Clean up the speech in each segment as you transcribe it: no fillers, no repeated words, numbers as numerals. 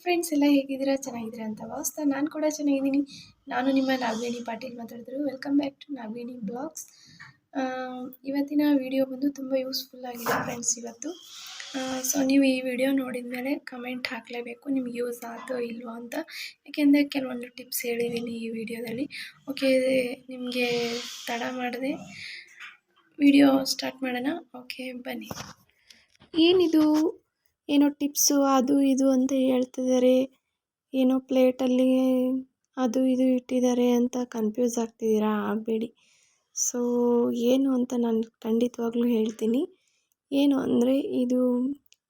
Friends ಎಲ್ಲ ಹೇಗಿದ್ದೀರಾ? ಚೆನ್ನಾಗಿದ್ದೀರಾ ಅಂತ ಭಾವಿಸ್ತಾ ನಾನು ಕೂಡ ಚೆನ್ನಾಗಿದ್ದೀನಿ. ನಾನು ನಿಮ್ಮ ನಾಗವೇಣಿ ಪಾಟೀಲ್ ಮಾತಾಡ್ತಿರೋದು. Welcome back to Nagaveni blogs. ಇವತ್ತಿನ ವಿಡಿಯೋ ಬಂದು ತುಂಬ ಯೂಸ್ಫುಲ್ ಆಗಿದೆ ಫ್ರೆಂಡ್ಸ್ ಇವತ್ತು. ಸೊ ನೀವು ಈ ವಿಡಿಯೋ ನೋಡಿದ ಮೇಲೆ ಕಮೆಂಟ್ ಹಾಕಲೇಬೇಕು ನಿಮ್ಗೆ ಯೂಸ್ ಆಯ್ತೋ ಇಲ್ವೋ ಅಂತ. ಯಾಕೆಂದರೆ ಕೆಲವೊಂದು ಟಿಪ್ಸ್ ಹೇಳಿದ್ದೀನಿ ಈ ವಿಡಿಯೋದಲ್ಲಿ. ಓಕೆ, ನಿಮಗೆ ತಡ ಮಾಡದೆ ವಿಡಿಯೋ ಸ್ಟಾರ್ಟ್ ಮಾಡೋಣ. ಓಕೆ ಬನ್ನಿ. ಏನಿದು ಏನೋ ಟಿಪ್ಸು ಅದು ಇದು ಅಂತ ಹೇಳ್ತಿದ್ದಾರೆ, ಏನೋ ಪ್ಲೇಟಲ್ಲಿ ಅದು ಇದು ಇಟ್ಟಿದ್ದಾರೆ ಅಂತ ಕನ್ಫ್ಯೂಸ್ ಆಗ್ತಿದ್ದೀರಾ? ಆಗಬೇಡಿ. ಸೊ ಏನು ಅಂತ ನಾನು ಖಂಡಿತವಾಗ್ಲೂ ಹೇಳ್ತೀನಿ. ಏನು ಅಂದರೆ ಇದು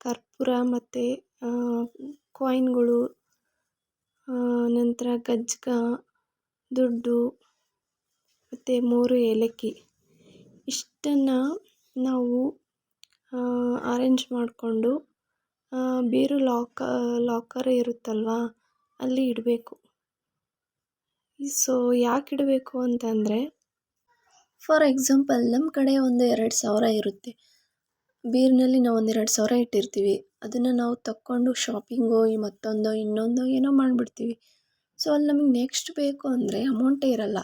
ಕರ್ಪೂರ ಮತ್ತು ಕಾಯಿನ್ಗಳು, ನಂತರ ಗಜ್ಜಕ, ದುಡ್ಡು ಮತ್ತು 3 ಏಲಕ್ಕಿ ಇಷ್ಟನ್ನು ನಾವು ಅರೇಂಜ್ ಮಾಡಿಕೊಂಡು ಬೀರು ಲಾಕರ್ ಇರುತ್ತಲ್ವ ಅಲ್ಲಿ ಇಡಬೇಕು. ಸೊ ಯಾಕೆ ಇಡಬೇಕು ಅಂತಂದರೆ, ಫಾರ್ ಎಕ್ಸಾಂಪಲ್ ನಮ್ಮ ಕಡೆ ಒಂದು 2,000 ಇರುತ್ತೆ. ಬೀರಿನಲ್ಲಿ ನಾವು ಒಂದು 2,000 ಇಟ್ಟಿರ್ತೀವಿ. ಅದನ್ನು ನಾವು ತಕ್ಕೊಂಡು ಶಾಪಿಂಗೋ ಮತ್ತೊಂದೋ ಇನ್ನೊಂದೋ ಏನೋ ಮಾಡಿಬಿಡ್ತೀವಿ. ಸೊ ಅಲ್ಲಿ ನಮಗೆ ನೆಕ್ಸ್ಟ್ ಬೇಕು ಅಂದರೆ ಅಮೌಂಟೇ ಇರಲ್ಲ.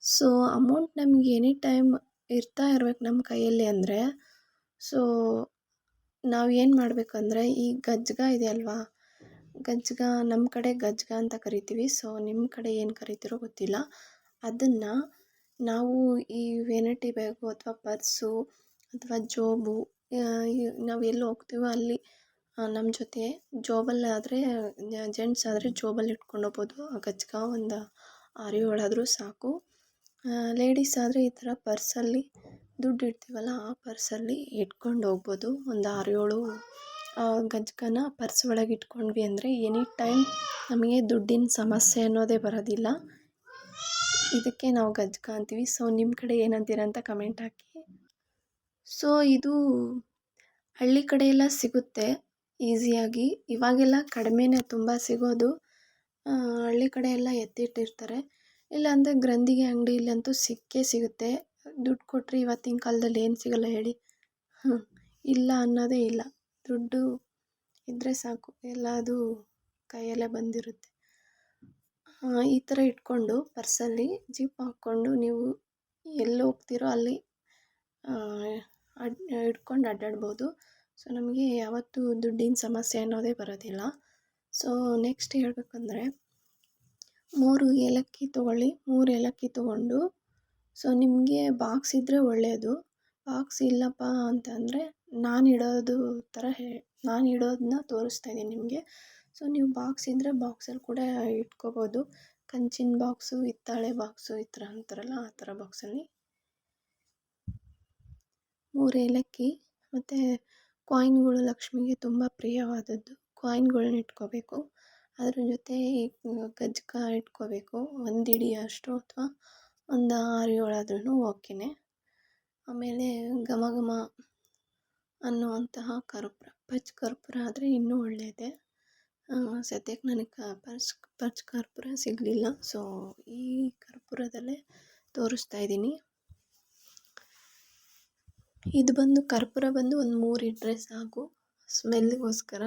ಸೊ ಅಮೌಂಟ್ ನಮಗೆ ಎನಿ ಟೈಮ್ ಇರ್ತಾ ಇರ್ಬೇಕು ನಮ್ಮ ಕೈಯಲ್ಲಿ ಅಂದರೆ, ಸೊ ನಾವು ಏನು ಮಾಡಬೇಕಂದ್ರೆ, ಈ ಗಜ್ಜಕ ಇದೆ ಅಲ್ವಾ, ಗಜ್ಜಕ ನಮ್ಮ ಕಡೆ ಗಜ್ಜಕ ಅಂತ ಕರಿತೀವಿ. ಸೊ ನಿಮ್ಮ ಕಡೆ ಏನು ಕರಿತೀರೋ ಗೊತ್ತಿಲ್ಲ. ಅದನ್ನು ನಾವು ಈ ವೆನಿಟಿ ಬ್ಯಾಗು ಅಥವಾ ಪರ್ಸು ಅಥವಾ ಜೋಬು, ನಾವು ಎಲ್ಲಿ ಹೋಗ್ತೀವೋ ಅಲ್ಲಿ ನಮ್ಮ ಜೊತೆ ಜೋಬಲ್ಲಾದರೆ, ಜೆಂಟ್ಸ್ ಆದರೆ ಜೋಬಲ್ಲಿ ಇಟ್ಕೊಂಡು ಹೋಗ್ಬೋದು. ಆ ಗಜ್ಜಕ ಒಂದು 6-7 ಆದರೂ ಸಾಕು. ಲೇಡೀಸ್ ಆದರೆ ಈ ಥರ ಪರ್ಸಲ್ಲಿ ದುಡ್ಡು ಇಡ್ತೀವಲ್ಲ, ಆ ಪರ್ಸಲ್ಲಿ ಇಟ್ಕೊಂಡು ಹೋಗ್ಬೋದು. ಒಂದು 6-7 ಗಜ್ಜಕನ ಪರ್ಸ್ ಒಳಗೆ ಇಟ್ಕೊಂಡ್ವಿ ಅಂದರೆ ಎನಿ ಟೈಮ್ ನಮಗೆ ದುಡ್ಡಿನ ಸಮಸ್ಯೆ ಅನ್ನೋದೇ ಬರೋದಿಲ್ಲ. ಇದಕ್ಕೆ ನಾವು ಗಜ್ಜಕ ಅಂತೀವಿ. ಸೊ ನಿಮ್ಮ ಕಡೆ ಏನಂತೀರ ಅಂತ ಕಮೆಂಟ್ ಹಾಕಿ. ಸೊ ಇದು ಹಳ್ಳಿ ಕಡೆ ಎಲ್ಲ ಸಿಗುತ್ತೆ ಈಸಿಯಾಗಿ. ಇವಾಗೆಲ್ಲ ಕಡಿಮೆನೇ ತುಂಬ ಸಿಗೋದು. ಹಳ್ಳಿ ಕಡೆ ಎಲ್ಲ ಎತ್ತಿಟ್ಟಿರ್ತಾರೆ. ಇಲ್ಲಾಂದರೆ ಗ್ರಂಥಿಗೆ ಅಂಗಡಿಯಲ್ಲಂತೂ ಸಿಕ್ಕೇ ಸಿಗುತ್ತೆ. ದುಡ್ಡು ಕೊಟ್ಟರೆ ಇವತ್ತಿನ ಕಾಲದಲ್ಲಿ ಏನು ಸಿಗಲ್ಲ ಹೇಳಿ? ಇಲ್ಲ ಅನ್ನೋದೇ ಇಲ್ಲ. ದುಡ್ಡು ಇದ್ದರೆ ಸಾಕು, ಎಲ್ಲದು ಕೈಯಲ್ಲೇ ಬಂದಿರುತ್ತೆ. ಈ ಥರ ಇಟ್ಕೊಂಡು ಪರ್ಸಲ್ಲಿ ಜಿಪ್ ಹಾಕ್ಕೊಂಡು ನೀವು ಎಲ್ಲಿ ಹೋಗ್ತೀರೋ ಅಲ್ಲಿ ಇಟ್ಕೊಂಡು ಅಡ್ಡಾಡ್ಬೋದು. ಸೊ ನಮಗೆ ಯಾವತ್ತೂ ದುಡ್ಡಿನ ಸಮಸ್ಯೆ ಅನ್ನೋದೇ ಬರೋದಿಲ್ಲ. ಸೊ ನೆಕ್ಸ್ಟ್ ಹೇಳಬೇಕಂದ್ರೆ, 3 ಏಲಕ್ಕಿ ತೊಗೊಳ್ಳಿ. 3 ಏಲಕ್ಕಿ ತೊಗೊಂಡು, ಸೊ ನಿಮಗೆ ಬಾಕ್ಸ್ ಇದ್ದರೆ ಒಳ್ಳೆಯದು. ಬಾಕ್ಸ್ ಇಲ್ಲಪ್ಪ ಅಂತಂದರೆ ನಾನು ಇಡೋದನ್ನ ತೋರಿಸ್ತಾ ಇದ್ದೀನಿ ನಿಮಗೆ. ಸೊ ನೀವು ಬಾಕ್ಸ್ ಇದ್ದರೆ ಬಾಕ್ಸಲ್ಲಿ ಕೂಡ ಇಟ್ಕೋಬೋದು. ಕಂಚಿನ ಬಾಕ್ಸು, ಹಿತ್ತಾಳೆ ಬಾಕ್ಸು ಈ ಥರ ಅಂತಾರಲ್ಲ, ಆ ಥರ ಬಾಕ್ಸಲ್ಲಿ 3 ಏಲಕ್ಕಿ ಮತ್ತು ಕಾಯಿನ್ಗಳು ಲಕ್ಷ್ಮಿಗೆ ತುಂಬ ಪ್ರಿಯವಾದದ್ದು. ಕಾಯಿನ್ಗಳನ್ನ ಇಟ್ಕೋಬೇಕು. ಅದ್ರ ಜೊತೆ ಗಜ್ಜಕ ಇಟ್ಕೋಬೇಕು. 1 ಹಿಡಿ ಅಷ್ಟು ಅಥವಾ ಒಂದು 6-7 ಆದ್ರೂ ಓಕೆನೆ. ಆಮೇಲೆ ಘಮ ಘಮ ಅನ್ನುವಂತಹ ಕರ್ಪೂರ, ಪಚ್ ಕರ್ಪೂರ ಆದರೆ ಇನ್ನೂ ಒಳ್ಳೆಯದೇ. ಸದ್ಯಕ್ಕೆ ನನಗೆ ಪಚ್ ಕರ್ಪೂರ ಸಿಗಲಿಲ್ಲ. ಸೊ ಈ ಕರ್ಪೂರದಲ್ಲೇ ತೋರಿಸ್ತಾ ಇದ್ದೀನಿ. ಇದು ಬಂದು ಕರ್ಪೂರ ಬಂದು ಒಂದು 3 ಇಟ್ಟರೆ ಸಾಕು, ಸ್ಮೆಲ್ಲಿಗೋಸ್ಕರ.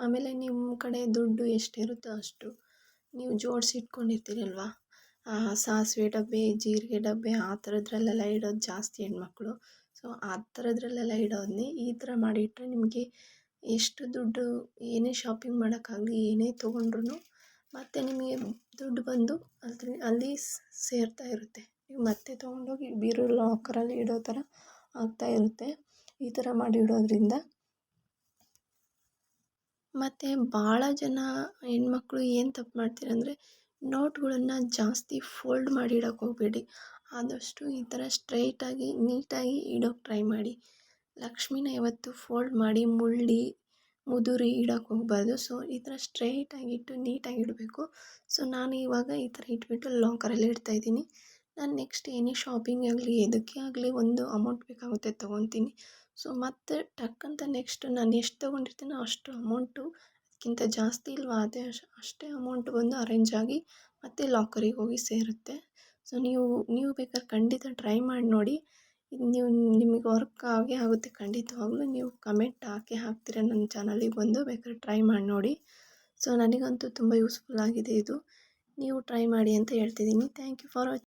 ಆಮೇಲೆ ನಿಮ್ಮ ಕಡೆ ದುಡ್ಡು ಎಷ್ಟಿರುತ್ತೋ ಅಷ್ಟು ನೀವು ಜೋಡಿಸಿ ಇಟ್ಕೊಂಡಿರ್ತೀರಲ್ವ, ಸಾಸಿವೆ ಡಬ್ಬೆ, ಜೀರಿಗೆ ಡಬ್ಬೆ ಆ ಥರದ್ರಲ್ಲೆಲ್ಲ ಇಡೋದು ಜಾಸ್ತಿ ಹೆಣ್ಮಕ್ಳು. ಸೊ ಆ ಥರದ್ರಲ್ಲೆಲ್ಲ ಇಡೋದನ್ನೇ ಈ ಥರ ಮಾಡಿಟ್ರೆ ನಿಮಗೆ ಎಷ್ಟು ದುಡ್ಡು, ಏನೇ ಶಾಪಿಂಗ್ ಮಾಡೋಕ್ಕಾಗಲಿ, ಏನೇ ತೊಗೊಂಡ್ರು ಮತ್ತು ನಿಮಗೆ ದುಡ್ಡು ಬಂದು ಅಲ್ಲಿ ಸೇರ್ತಾ ಇರುತ್ತೆ. ನೀವು ಮತ್ತೆ ತೊಗೊಂಡೋಗಿ ಬೀರು ಲಾಕರಲ್ಲಿ ಇಡೋ ಥರ ಆಗ್ತಾ ಇರುತ್ತೆ ಈ ಥರ ಮಾಡಿ ಇಡೋದ್ರಿಂದ. ಮತ್ತು ಭಾಳ ಜನ ಹೆಣ್ಮಕ್ಳು ಏನು ತಪ್ಪು ಮಾಡ್ತೀರಂದರೆ, ನೋಟ್ಗಳನ್ನು ಜಾಸ್ತಿ ಫೋಲ್ಡ್ ಮಾಡಿ ಇಡೋಕ್ಕೆ ಹೋಗಬೇಡಿ. ಆದಷ್ಟು ಈ ಥರ ಸ್ಟ್ರೈಟಾಗಿ ನೀಟಾಗಿ ಇಡೋಕ್ಕೆ ಟ್ರೈ ಮಾಡಿ. ಲಕ್ಷ್ಮಿನ ಯಾವತ್ತು ಫೋಲ್ಡ್ ಮಾಡಿ ಮುದುರಿ ಇಡೋಕ್ಕೆ ಹೋಗಬಾರ್ದು. ಸೊ ಈ ಥರ ಸ್ಟ್ರೈಟಾಗಿ ಇಟ್ಟು ನೀಟಾಗಿ ಇಡಬೇಕು. ಸೊ ನಾನು ಇವಾಗ ಈ ಥರ ಇಟ್ಬಿಟ್ಟು ಲಾಕರಲ್ಲಿ ಇಡ್ತಾಯಿದ್ದೀನಿ. ನಾನು ನೆಕ್ಸ್ಟ್ ಏನೇ ಶಾಪಿಂಗ್ ಆಗಲಿ ಎದಕ್ಕೆ ಆಗಲಿ ಒಂದು ಅಮೌಂಟ್ ಬೇಕಾಗುತ್ತೆ ತೊಗೊತೀನಿ. ಸೊ ಮತ್ತು ಟಕ್ಕಂತ ನೆಕ್ಸ್ಟ್ ನಾನು ಎಷ್ಟು ತೊಗೊಂಡಿರ್ತೀನೋ ಅಷ್ಟು ಅಮೌಂಟು, ಅದಕ್ಕಿಂತ ಜಾಸ್ತಿ ಇಲ್ವಾ ಅಷ್ಟೇ ಅಮೌಂಟ್ ಬಂದು ಅರೇಂಜ್ ಆಗಿ ಮತ್ತೆ ಲಾಕರಿಗೆ ಹೋಗಿ ಸೇರುತ್ತೆ. ಸೊ ನೀವು ಬೇಕಾದ್ರೆ ಖಂಡಿತ ಟ್ರೈ ಮಾಡಿ ನೋಡಿ. ನೀವು ನಿಮಗೆ ವರ್ಕ್ ಆಗೇ ಆಗುತ್ತೆ ಖಂಡಿತವಾಗ್ಲೂ. ನೀವು ಕಮೆಂಟ್ ಹಾಕ್ತೀರ ನನ್ನ ಚಾನಲಿಗೆ ಬಂದು, ಬೇಕಾದ್ರೆ ಟ್ರೈ ಮಾಡಿ ನೋಡಿ. ಸೊ ನನಗಂತೂ ತುಂಬ ಯೂಸ್ಫುಲ್ ಆಗಿದೆ ಇದು. ನೀವು ಟ್ರೈ ಮಾಡಿ ಅಂತ ಹೇಳ್ತಿದ್ದೀನಿ. Thank you for watching.